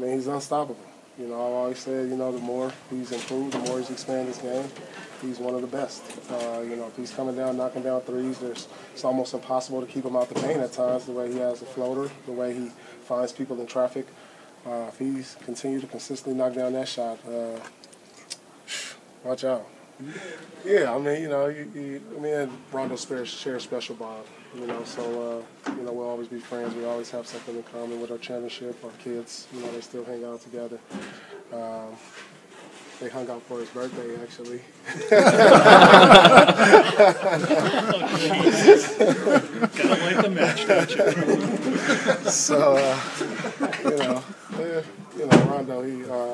mean, he's unstoppable. You know, I've always said, you know, the more he's improved, the more he's expanded his game, he's one of the best. You know, if he's coming down, knocking down threes, it's almost impossible to keep him out the paint at times, the way he has the floater, the way he finds people in traffic. If he's continued to consistently knock down that shot, watch out. Yeah, I mean, you know, me and Rondo share a special bond, you know, so, you know, we'll always be friends. We always have something in common with our championship, our kids, you know, they still hang out together. They hung out for his birthday, actually. Gotta like the match, don't you? So, you know, Rondo,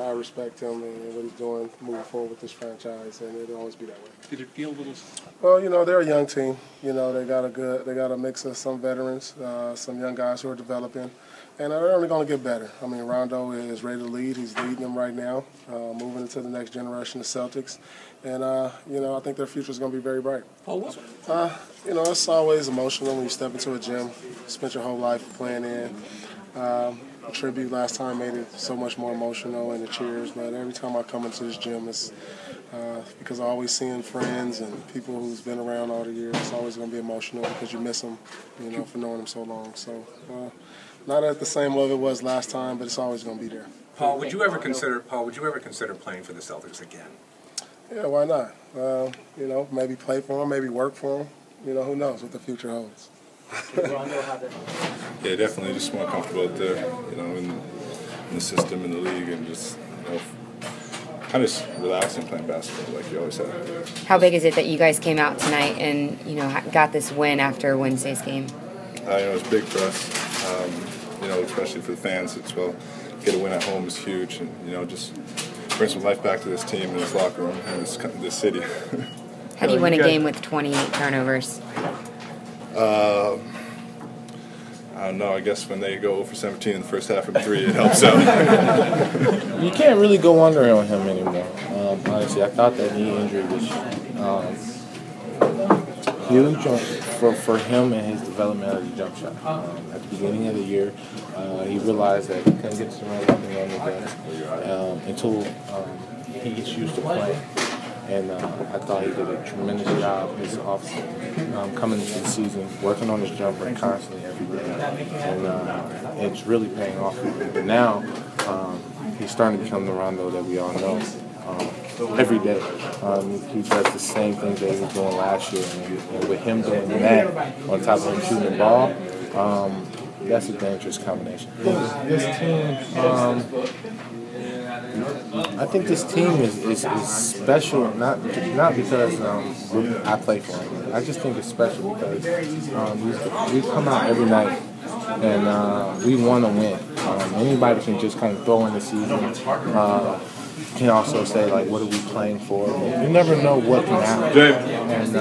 I respect him and what he's doing moving forward with this franchise, and it'll always be that way. Did it feel a little? Well, you know, they're a young team. You know, they got a mix of some veterans, some young guys who are developing, and they're only going to get better. I mean, Rondo is ready to lead. He's leading them right now, moving into the next generation of Celtics, and you know, I think their future is going to be very bright. Paul, what's you know, it's always emotional when you step into a gym, spent your whole life playing in. The tribute last time made it so much more emotional, and the cheers. But every time I come into this gym, it's because I always seeing friends and people who's been around all the years. It's always going to be emotional because you miss them, you know, for knowing them so long. So not at the same level it was last time, but it's always going to be there. Paul, would you ever consider playing for the Celtics again? Yeah, why not? You know, maybe play for them, maybe work for them. You know, who knows what the future holds. Yeah, definitely just more comfortable out there, you know, in the system, in the league, and just, you know, kind of just relaxing playing basketball like you always have. How big is it that you guys came out tonight and, you know, got this win after Wednesday's game? You know, it's big for us, you know, especially for the fans as well. Get a win at home is huge, and, you know, just bring some life back to this team and this locker room and this city. How do you win a game with 28 turnovers? I don't know. I guess when they go 0 for 17 in the first half from 3, it helps out. You can't really go under on him anymore. Honestly, I thought that knee injury was huge for him and his development of the jump shot. At the beginning of the year, he realized that he couldn't get some right up and running again until he gets used to playing. And I thought he did a tremendous job his coming into the season, working on his jumper constantly every day. And it's really paying off for him. But now he's starting to become the Rondo that we all know every day. He does the same things that he was doing last year. And with him doing that, on top of him shooting the ball, that's a dangerous combination. This team... I think this team is special, not because I play for them. I just think it's special because we come out every night and we want to win. Anybody can just kind of throw in the season. Can also say, like, what are we playing for? You never know what can happen. And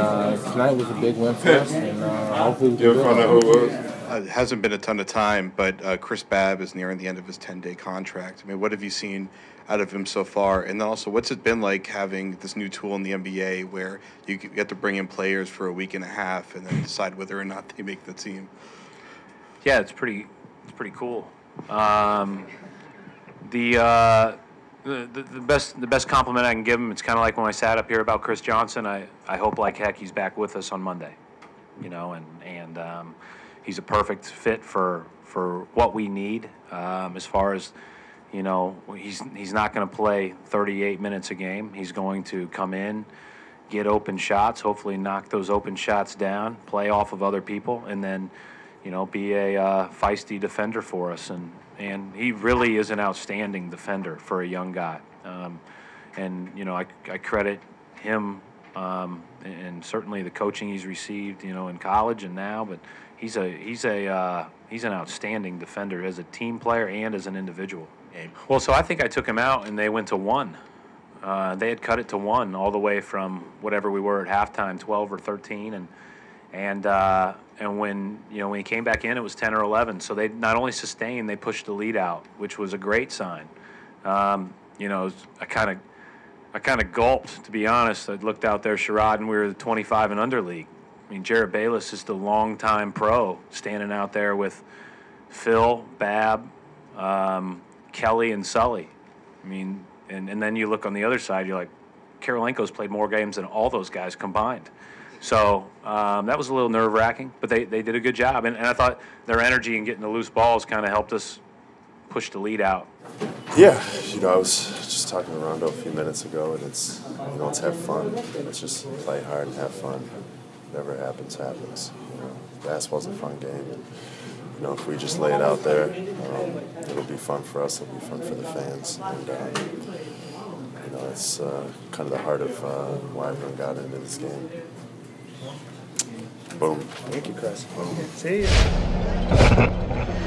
tonight was a big win for us, and hopefully we can do it. It hasn't been a ton of time, but Chris Babb is nearing the end of his 10-day contract. I mean, what have you seen out of him so far? And then also, what's it been like having this new tool in the NBA where you get to bring in players for a week and a half and then decide whether or not they make the team? Yeah, it's pretty cool. The best compliment I can give him, it's kind of like when I sat up here about Chris Johnson. I hope like heck he's back with us on Monday, you know, and he's a perfect fit for what we need as far as, you know, he's not going to play 38 minutes a game. He's going to come in, get open shots, hopefully knock those open shots down, play off of other people, and then, you know, be a feisty defender for us. And he really is an outstanding defender for a young guy. And, you know, I credit him and certainly the coaching he's received, you know, in college and now, but he's an outstanding defender as a team player and as an individual. Well, so I think I took him out and they went to 1. They had cut it to 1 all the way from whatever we were at halftime, 12 or 13, and when he came back in, it was 10 or 11. So they not only sustained, they pushed the lead out, which was a great sign. You know, I kind of gulped, to be honest. I looked out there, Sherrod, and we were the 25 and under league. I mean, Jared Bayless is the longtime pro standing out there with Phil, Babb, Kelly and Sully. I mean, and then you look on the other side, you're like, Karolinko's played more games than all those guys combined. So that was a little nerve-wracking, but they did a good job. And I thought their energy in getting the loose balls kind of helped us push the lead out. Yeah, you know, I was just talking to Rondo a few minutes ago, and it's, you know, let's have fun. Let's just play hard and have fun. Whatever happens, happens. You know, basketball's a fun game. And, you know, if we just lay it out there, it'll be fun for us. It'll be fun for the fans. And, you know, it's kind of the heart of why everyone got into this game. Boom. Thank you, Kris. See ya.